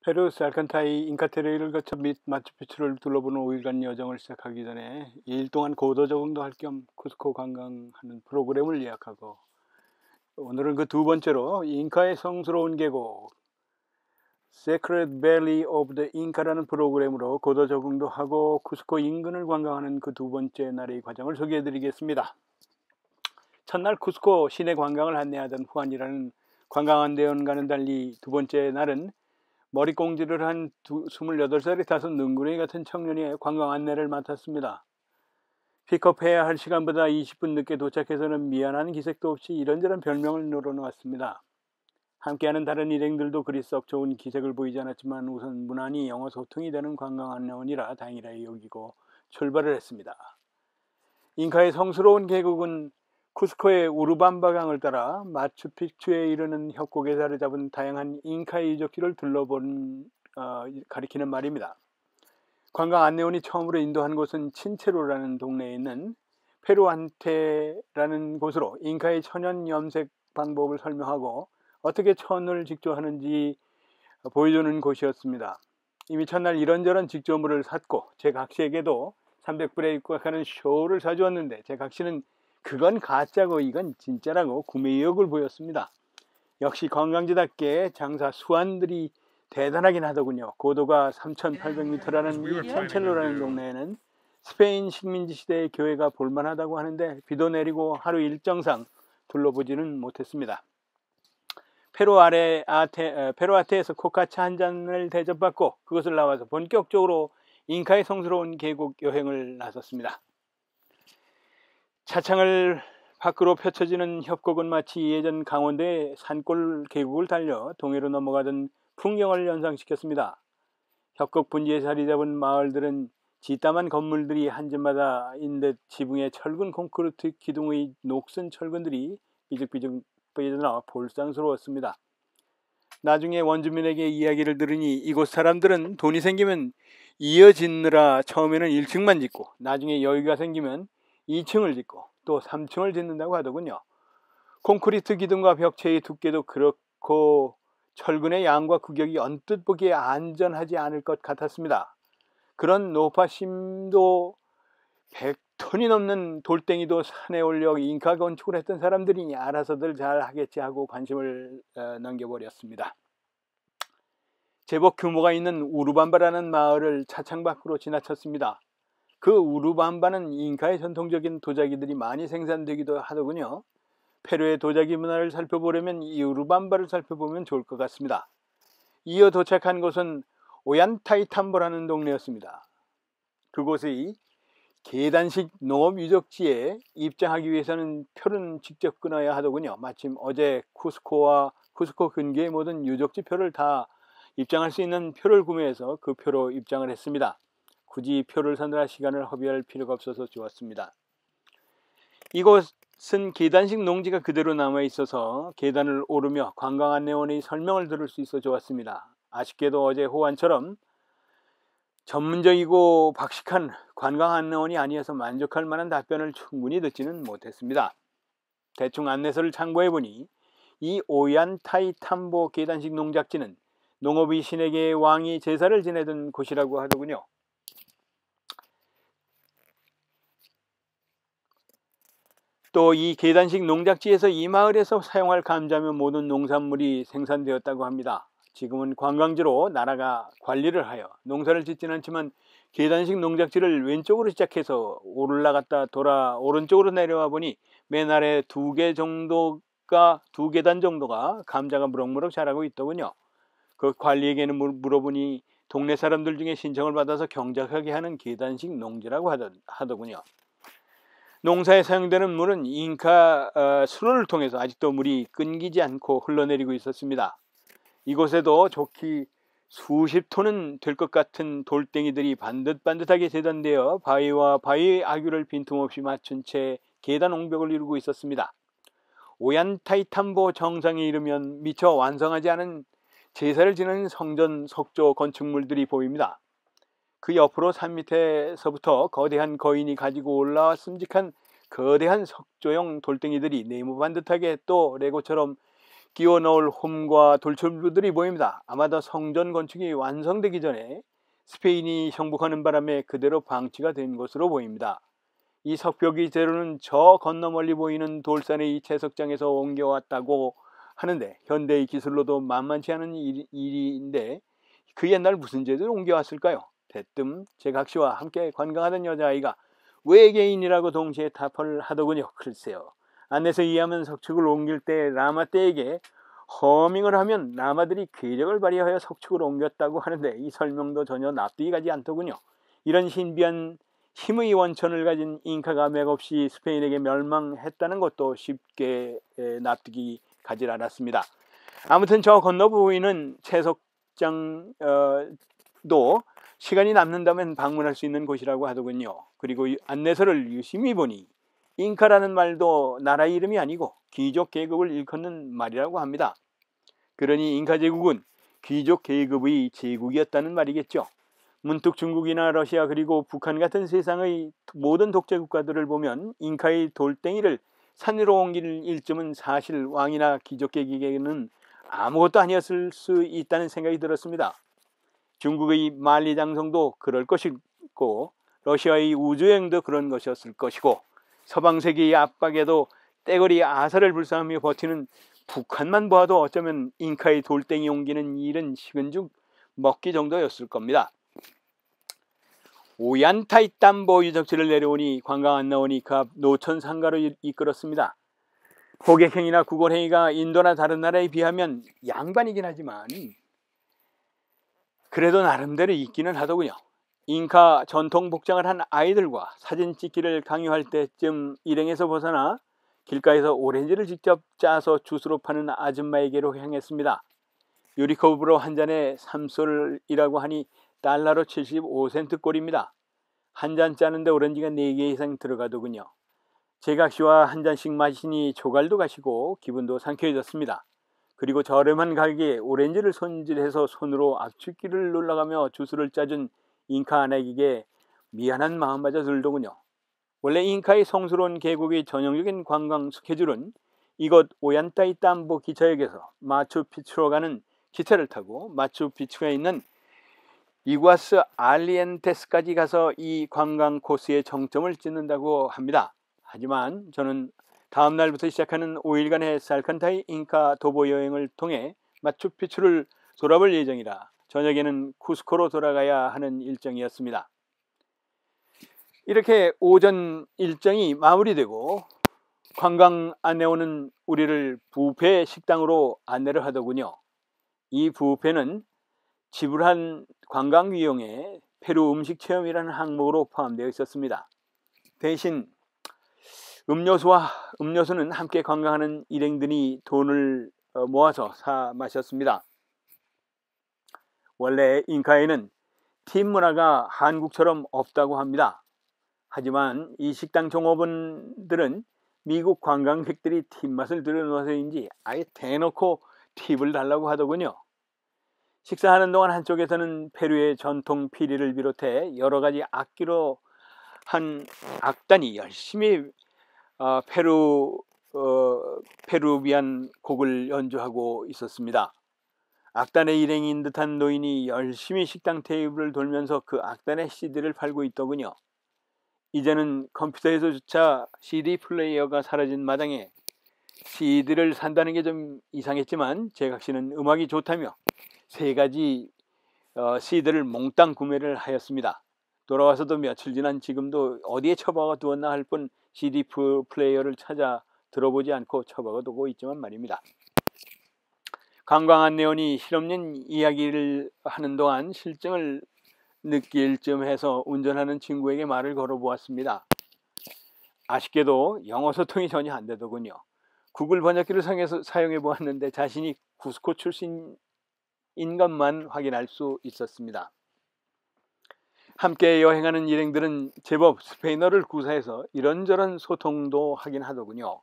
페루 살칸타이 잉카테레이를 거쳐 및 마추픽추를 둘러보는 5일간 여정을 시작하기 전에 2일 동안 고도 적응도 할 겸 쿠스코 관광하는 프로그램을 예약하고, 오늘은 그 두 번째로 잉카의 성스러운 계곡 Sacred Valley of the Inca라는 프로그램으로 고도 적응도 하고 쿠스코 인근을 관광하는 그 두 번째 날의 과정을 소개해 드리겠습니다. 첫날 쿠스코 시내 관광을 안내하던 후안이라는 관광 안내원과는 달리 두 번째 날은 머리꽁지를 한 28살의 다섯 능구렁이 같은 청년이 관광 안내를 맡았습니다. 픽업해야 할 시간보다 20분 늦게 도착해서는 미안한 기색도 없이 이런저런 별명을 늘어놓았습니다. 함께하는 다른 일행들도 그리 썩 좋은 기색을 보이지 않았지만 우선 무난히 영어 소통이 되는 관광 안내원이라 다행이라 여기고 출발을 했습니다. 잉카의 성스러운 계곡은 쿠스코의 우르밤바 강을 따라 마추픽추에 이르는 협곡에 자리 잡은 다양한 잉카의 유적지를 가리키는 말입니다. 관광 안내원이 처음으로 인도한 곳은 친체로라는 동네에 있는 페루안테라는 곳으로 잉카의 천연 염색 방법을 설명하고 어떻게 천을 직조하는지 보여주는 곳이었습니다. 이미 첫날 이런저런 직조물을 샀고 제 각시에게도 300불에 입각하는 쇼를 사주었는데 제 각시는 그건 가짜고 이건 진짜라고 구매 의욕을 보였습니다. 역시 관광지답게 장사 수완들이 대단하긴 하더군요. 고도가 3,800m라는 이 천첼로라는 동네에는 스페인 식민지 시대의 교회가 볼만하다고 하는데 비도 내리고 하루 일정상 둘러보지는 못했습니다. 페루아테에서 코카차 한 잔을 대접받고 그것을 나와서 본격적으로 잉카의 성스러운 계곡 여행을 나섰습니다. 차창을 밖으로 펼쳐지는 협곡은 마치 예전 강원도의 산골 계곡을 달려 동해로 넘어가던 풍경을 연상시켰습니다. 협곡 분지에 자리 잡은 마을들은 지따만 건물들이 한 집마다인 듯 지붕에 철근 콘크리트 기둥의 녹슨 철근들이 삐죽삐죽 빠져나와 볼상스러웠습니다. 나중에 원주민에게 이야기를 들으니 이곳 사람들은 돈이 생기면 이어짓느라 처음에는 1층만 짓고 나중에 여유가 생기면 2층을 짓고 또 3층을 짓는다고 하더군요. 콘크리트 기둥과 벽체의 두께도 그렇고 철근의 양과 구격이 언뜻 보기에 안전하지 않을 것 같았습니다. 그런 높아심도 100톤이 넘는 돌덩이도 산에 올려 잉카 건축을 했던 사람들이 알아서들 잘 하겠지 하고 관심을 넘겨버렸습니다. 제법 규모가 있는 우르밤바라는 마을을 차창 밖으로 지나쳤습니다. 그 우르밤바는 잉카의 전통적인 도자기들이 많이 생산되기도 하더군요. 페루의 도자기 문화를 살펴보려면 이 우르밤바를 살펴보면 좋을 것 같습니다. 이어 도착한 곳은 오얀타이탐보라는 동네였습니다. 그곳의 계단식 농업 유적지에 입장하기 위해서는 표는 직접 끊어야 하더군요. 마침 어제 쿠스코 근교의 모든 유적지 표를 다 입장할 수 있는 표를 구매해서 그 표로 입장을 했습니다. 굳이 표를 사느라 시간을 허비할 필요가 없어서 좋았습니다. 이곳은 계단식 농지가 그대로 남아있어서 계단을 오르며 관광 안내원의 설명을 들을 수 있어 좋았습니다. 아쉽게도 어제 호환처럼 전문적이고 박식한 관광 안내원이 아니어서 만족할 만한 답변을 충분히 듣지는 못했습니다. 대충 안내서를 참고해보니 이 오얀타이탐보 계단식 농작지는 농업의 신에게 왕이 제사를 지내던 곳이라고 하더군요. 또 이 계단식 농작지에서 이 마을에서 사용할 감자며 모든 농산물이 생산되었다고 합니다. 지금은 관광지로 나라가 관리를 하여 농사를 짓지는 않지만 계단식 농작지를 왼쪽으로 시작해서 올라갔다 돌아 오른쪽으로 내려와 보니 맨 아래 두 계단 정도가 감자가 무럭무럭 자라고 있더군요. 그 관리에게는 물어보니 동네 사람들 중에 신청을 받아서 경작하게 하는 계단식 농지라고 하더군요. 농사에 사용되는 물은 잉카 수로를 통해서 아직도 물이 끊기지 않고 흘러내리고 있었습니다. 이곳에도 좋기 수십 톤은 될 것 같은 돌덩이들이 반듯반듯하게 재단되어 바위와 바위의 아귀를 빈틈없이 맞춘 채 계단 옹벽을 이루고 있었습니다. 오얀타이탐보 정상에 이르면 미처 완성하지 않은 제사를 지내는 성전 석조 건축물들이 보입니다. 그 옆으로 산 밑에서부터 거대한 거인이 가지고 올라와 씀직한 거대한 석조형 돌덩이들이 네모 반듯하게 또 레고처럼 끼워 넣을 홈과 돌출부들이 보입니다. 아마도 성전 건축이 완성되기 전에 스페인이 정복하는 바람에 그대로 방치가 된 것으로 보입니다. 이 석벽이 재료는 저 건너 멀리 보이는 돌산의 채석장에서 옮겨왔다고 하는데, 현대의 기술로도 만만치 않은 일인데 그 옛날 무슨 재를 옮겨왔을까요? 대뜸 제 각시와 함께 관광하던 여자아이가 외계인이라고 동시에 답을 하더군요. 글쎄요, 안내서 이해하면 석축을 옮길 때 라마 떼에게 허밍을 하면 라마들이 괴력을 발휘하여 석축을 옮겼다고 하는데, 이 설명도 전혀 납득이 가지 않더군요. 이런 신비한 힘의 원천을 가진 잉카가 맥없이 스페인에게 멸망했다는 것도 쉽게 납득이 가지 않았습니다. 아무튼 저 건너 보이는 채석장도 시간이 남는다면 방문할 수 있는 곳이라고 하더군요. 그리고 안내서를 유심히 보니 잉카라는 말도 나라 이름이 아니고 귀족 계급을 일컫는 말이라고 합니다. 그러니 잉카 제국은 귀족 계급의 제국이었다는 말이겠죠. 문득 중국이나 러시아 그리고 북한 같은 세상의 모든 독재 국가들을 보면 잉카의 돌덩이를 산 위로 옮길 일쯤은 사실 왕이나 귀족 계급에게는 아무것도 아니었을 수 있다는 생각이 들었습니다. 중국의 만리장성도 그럴 것이고, 러시아의 우주여행도 그런 것이었을 것이고, 서방 세계의 압박에도 떼거리 아사를 불사하며 버티는 북한만 보아도 어쩌면 잉카의 돌덩이 옮기는 일은 식은 죽 먹기 정도였을 겁니다. 오얀타이땀보 유적지를 내려오니 관광 안 나오니 그 앞 노천 상가로 이끌었습니다. 호객행위나 구걸행위가 인도나 다른 나라에 비하면 양반이긴 하지만 그래도 나름대로 있기는 하더군요. 잉카 전통 복장을 한 아이들과 사진 찍기를 강요할 때쯤 일행에서 벗어나 길가에서 오렌지를 직접 짜서 주스로 파는 아줌마에게로 향했습니다. 유리컵으로 한 잔에 3솔이라고 하니 달러로 75센트 꼴입니다. 한 잔 짜는데 오렌지가 4개 이상 들어가더군요. 제각시와 한 잔씩 마시니 조갈도 가시고 기분도 상쾌해졌습니다. 그리고 저렴한 가격에 오렌지를 손질해서 손으로 압축기를 눌러가며 주스를 짜준 잉카 아내에게 미안한 마음마저 들더군요. 원래 잉카의 성스러운 계곡의 전형적인 관광 스케줄은 이곳 오얀타이땀보 기차역에서 마추픽추로 가는 기차를 타고 마추픽추에 있는 이구아스 알리엔테스까지 가서 이 관광 코스의 정점을 찍는다고 합니다. 하지만 저는 다음 날부터 시작하는 5일간의 살칸타이 잉카 도보 여행을 통해 마추픽추를 돌아볼 예정이라 저녁에는 쿠스코로 돌아가야 하는 일정이었습니다. 이렇게 오전 일정이 마무리되고 관광 안내원은 우리를 뷔페 식당으로 안내를 하더군요. 이 뷔페는 지불한 관광 비용에 페루 음식 체험이라는 항목으로 포함되어 있었습니다. 대신 음료수는 함께 관광하는 일행들이 돈을 모아서 사 마셨습니다. 원래 잉카에는 팁 문화가 한국처럼 없다고 합니다. 하지만 이 식당 종업원들은 미국 관광객들이 팁 맛을 들여놓아서인지 아예 대놓고 팁을 달라고 하더군요. 식사하는 동안 한쪽에서는 페루의 전통 피리를 비롯해 여러 가지 악기로 한 악단이 열심히 페루비안 곡을 연주하고 있었습니다. 악단의 일행인 듯한 노인이 열심히 식당 테이블을 돌면서 그 악단의 CD를 팔고 있더군요. 이제는 컴퓨터에서조차 CD 플레이어가 사라진 마당에 CD를 산다는 게 좀 이상했지만 제 각시는 음악이 좋다며 3가지 CD를 몽땅 구매를 하였습니다. 돌아와서도 며칠 지난 지금도 어디에 처박아 두었나 할 뿐 CD 플레이어를 찾아 들어보지 않고 처박아 두고 있지만 말입니다. 관광 안내원이 실없는 이야기를 하는 동안 실증을 느낄 쯤 해서 운전하는 친구에게 말을 걸어보았습니다. 아쉽게도 영어 소통이 전혀 안 되더군요. 구글 번역기를 사용해 보았는데 자신이 쿠스코 출신인 것만 확인할 수 있었습니다. 함께 여행하는 일행들은 제법 스페인어를 구사해서 이런저런 소통도 하긴 하더군요.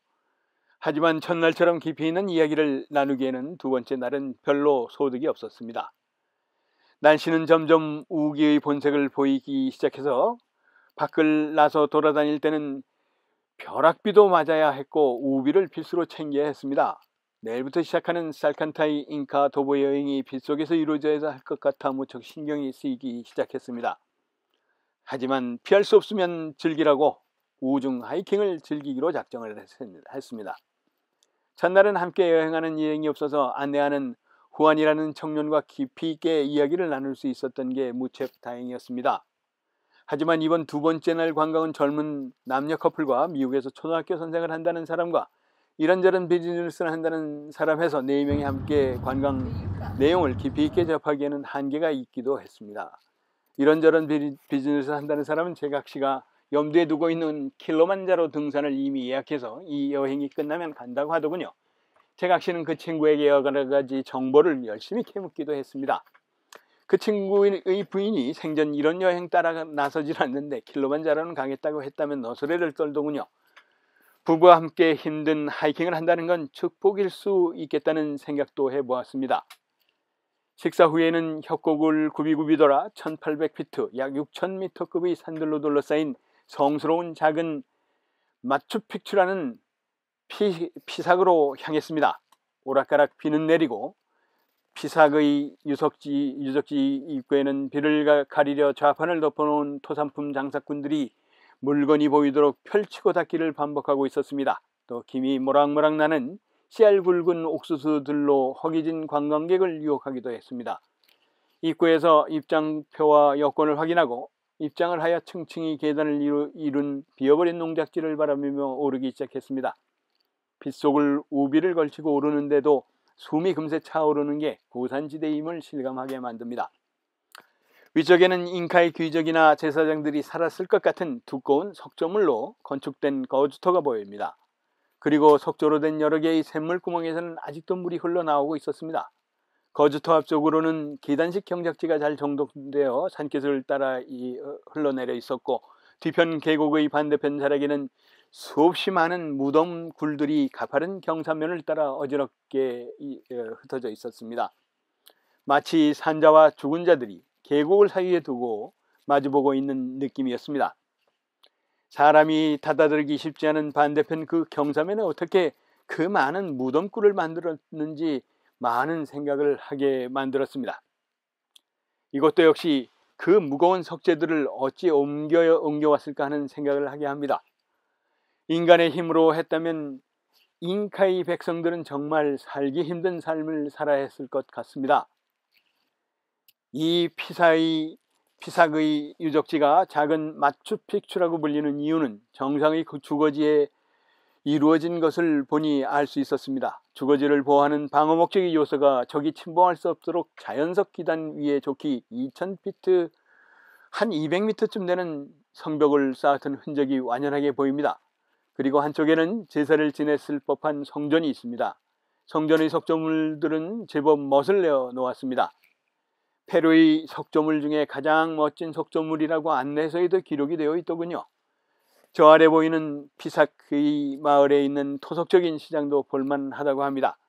하지만 첫날처럼 깊이 있는 이야기를 나누기에는 두 번째 날은 별로 소득이 없었습니다. 날씨는 점점 우기의 본색을 보이기 시작해서 밖을 나서 돌아다닐 때는 벼락비도 맞아야 했고 우비를 필수로 챙겨야 했습니다. 내일부터 시작하는 살칸타이 잉카 도보 여행이 빗속에서 이루어져야 할 것 같아 무척 신경이 쓰이기 시작했습니다. 하지만 피할 수 없으면 즐기라고 우중 하이킹을 즐기기로 작정을 했습니다. 첫날은 함께 여행하는 일행이 없어서 안내하는 후안이라는 청년과 깊이 있게 이야기를 나눌 수 있었던 게 무척 다행이었습니다. 하지만 이번 두 번째 날 관광은 젊은 남녀 커플과 미국에서 초등학교 선생을 한다는 사람과 이런저런 비즈니스를 한다는 사람 해서 4명이 함께 관광 내용을 깊이 있게 접하기에는 한계가 있기도 했습니다. 이런저런 비즈니스를 한다는 사람은 제각시가 염두에 두고 있는 킬로만자로 등산을 이미 예약해서 이 여행이 끝나면 간다고 하더군요. 제각시는 그 친구에게 여러 가지 정보를 열심히 캐묻기도 했습니다. 그 친구의 부인이 생전 이런 여행 따라 나서질 않는데 킬로만자로는 가겠다고 했다면 너스레를 떨더군요. 부부와 함께 힘든 하이킹을 한다는 건 축복일 수 있겠다는 생각도 해보았습니다. 식사 후에는 협곡을 굽이굽이 돌아 1800피트 약 6000m급의 산들로 둘러싸인 성스러운 작은 마추픽추라는 피삭으로 향했습니다. 오락가락 비는 내리고 피삭의 유적지 입구에는 비를 가리려 좌판을 덮어놓은 토산품 장사꾼들이 물건이 보이도록 펼치고 닫기를 반복하고 있었습니다. 또 김이 모락모락 나는 씨알 굵은 옥수수들로 허기진 관광객을 유혹하기도 했습니다. 입구에서 입장표와 여권을 확인하고 입장을 하여 층층이 계단을 이룬 비어버린 농작지를 바라보며 오르기 시작했습니다. 빗속을 우비를 걸치고 오르는데도 숨이 금세 차오르는 게 고산지대임을 실감하게 만듭니다. 위쪽에는 잉카의 귀족이나 제사장들이 살았을 것 같은 두꺼운 석조물로 건축된 거주터가 보입니다. 그리고 석조로 된 여러 개의 샘물구멍에서는 아직도 물이 흘러나오고 있었습니다. 거주터 앞쪽으로는 계단식 경작지가 잘 정돈되어 산기슭을 따라 흘러내려 있었고 뒤편 계곡의 반대편 자락에는 수없이 많은 무덤 굴들이 가파른 경사면을 따라 어지럽게 흩어져 있었습니다. 마치 산자와 죽은 자들이 계곡을 사이에 두고 마주보고 있는 느낌이었습니다. 사람이 다다들기 쉽지 않은 반대편 그 경사면에 어떻게 그 많은 무덤굴을 만들었는지 많은 생각을 하게 만들었습니다. 이것도 역시 그 무거운 석재들을 어찌 옮겨왔을까 하는 생각을 하게 합니다. 인간의 힘으로 했다면 잉카의 백성들은 정말 살기 힘든 삶을 살아야 했을 것 같습니다. 이 피삭의 유적지가 작은 마추픽추라고 불리는 이유는 정상의 그 주거지에 이루어진 것을 보니 알 수 있었습니다. 주거지를 보호하는 방어 목적의 요소가 적이 침범할 수 없도록 자연석 기단 위에 좋기 2000피트 한 200m쯤 되는 성벽을 쌓았던 흔적이 완연하게 보입니다. 그리고 한쪽에는 제사를 지냈을 법한 성전이 있습니다. 성전의 석조물들은 제법 멋을 내어 놓았습니다. 페루의 석조물 중에 가장 멋진 석조물이라고 안내서에도 기록이 되어 있더군요. 저 아래 보이는 피삭의 마을에 있는 토속적인 시장도 볼만하다고 합니다.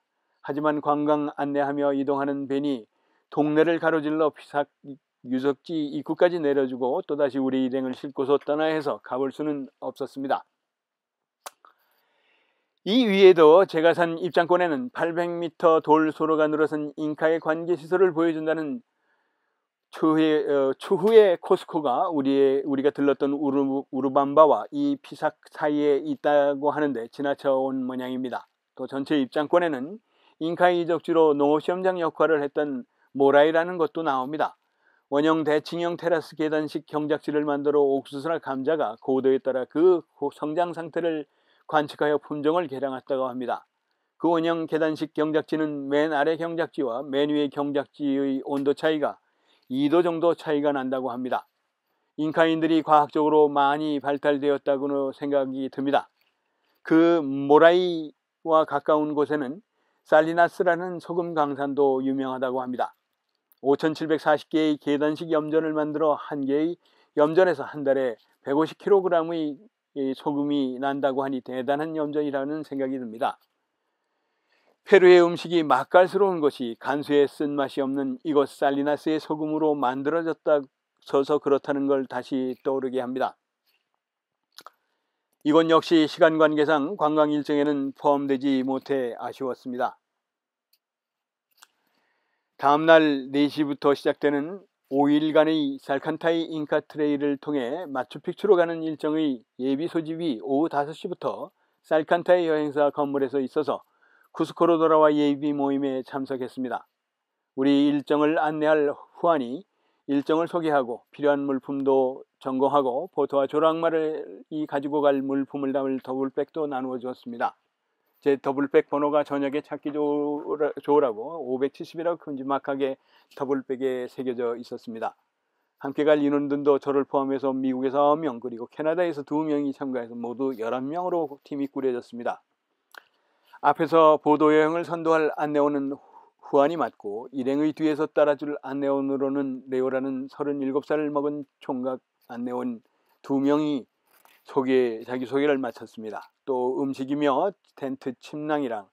하지만 관광 안내하며 이동하는 벤이 동네를 가로질러 피삭 유적지 입구까지 내려주고 또다시 우리 일행을 싣고서 떠나야 해서 가볼 수는 없었습니다. 이 위에도 제가 산 입장권에는 800m 돌소로가 늘어선 잉카의 관계시설을 보여준다는 추후에 코스코가 우리가 들렀던 우르밤바와 이 피삭 사이에 있다고 하는데 지나쳐온 모양입니다. 또 전체 입장권에는 잉카의 이적지로 농업시험장 역할을 했던 모라이라는 것도 나옵니다. 원형 대칭형 테라스 계단식 경작지를 만들어 옥수수나 감자가 고도에 따라 그 성장 상태를 관측하여 품종을 개량했다고 합니다. 그 원형 계단식 경작지는 맨 아래 경작지와 맨 위의 경작지의 온도 차이가 2도 정도 차이가 난다고 합니다. 잉카인들이 과학적으로 많이 발달되었다고 생각이 듭니다. 그 모라이와 가까운 곳에는 살리나스라는 소금 강산도 유명하다고 합니다. 5740개의 계단식 염전을 만들어 한 개의 염전에서 한 달에 150kg의 소금이 난다고 하니 대단한 염전이라는 생각이 듭니다. 페루의 음식이 맛깔스러운 것이 간수에 쓴맛이 없는 이곳 살리나스의 소금으로 만들어져서 그렇다는 걸 다시 떠오르게 합니다. 이곳 역시 시간 관계상 관광 일정에는 포함되지 못해 아쉬웠습니다. 다음날 4시부터 시작되는 5일간의 살칸타이 잉카 트레일을 통해 마추픽추로 가는 일정의 예비 소집이 오후 5시부터 살칸타이 여행사 건물에서 있어서 쿠스코로 돌아와 예비 모임에 참석했습니다. 우리 일정을 안내할 후안이 일정을 소개하고 필요한 물품도 점검하고 보트와 조랑말이 가지고 갈 물품을 담을 더블백도 나누어 주었습니다. 제 더블백 번호가 저녁에 찾기 좋으라고 570이라고 큼지막하게 더블백에 새겨져 있었습니다. 함께 갈 인원들도 저를 포함해서 미국에서 9명 그리고 캐나다에서 2명이 참가해서 모두 11명으로 팀이 꾸려졌습니다. 앞에서 보도 여행을 선도할 안내원은 후안이 맡고 일행의 뒤에서 따라줄 안내원으로는 레오라는 37살을 먹은 총각 안내원 2명이 자기소개를 마쳤습니다. 또 음식이며 텐트 침낭이랑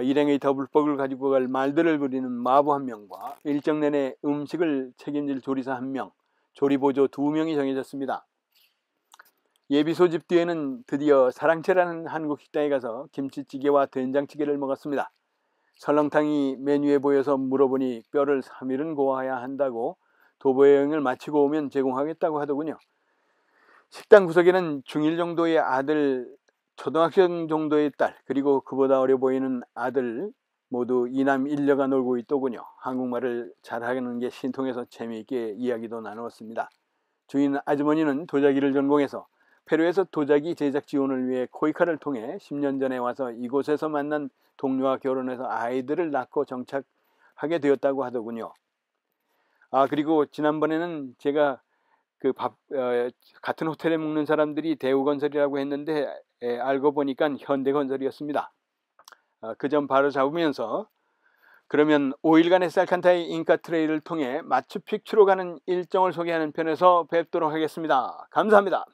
일행의 더블백을 가지고 갈 말들을 부리는 마부 1명과 일정 내내 음식을 책임질 조리사 1명, 조리보조 2명이 정해졌습니다. 예비 소집 뒤에는 드디어 사랑채라는 한국 식당에 가서 김치찌개와 된장찌개를 먹었습니다. 설렁탕이 메뉴에 보여서 물어보니 뼈를 3일은 구워야 한다고 도보 여행을 마치고 오면 제공하겠다고 하더군요. 식당 구석에는 중1 정도의 아들, 초등학생 정도의 딸, 그리고 그보다 어려 보이는 아들 모두 이남 1녀가 놀고 있더군요. 한국말을 잘하는 게 신통해서 재미있게 이야기도 나누었습니다. 주인 아주머니는 도자기를 전공해서 페루에서 도자기 제작 지원을 위해 코이카를 통해 10년 전에 와서 이곳에서 만난 동료와 결혼해서 아이들을 낳고 정착하게 되었다고 하더군요. 그리고 지난번에는 제가 같은 호텔에 묵는 사람들이 대우건설이라고 했는데 알고 보니까 현대건설이었습니다. 그 점 바로 잡으면서 그러면 5일간의 살칸타이 잉카 트레일을 통해 마추픽추로 가는 일정을 소개하는 편에서 뵙도록 하겠습니다. 감사합니다.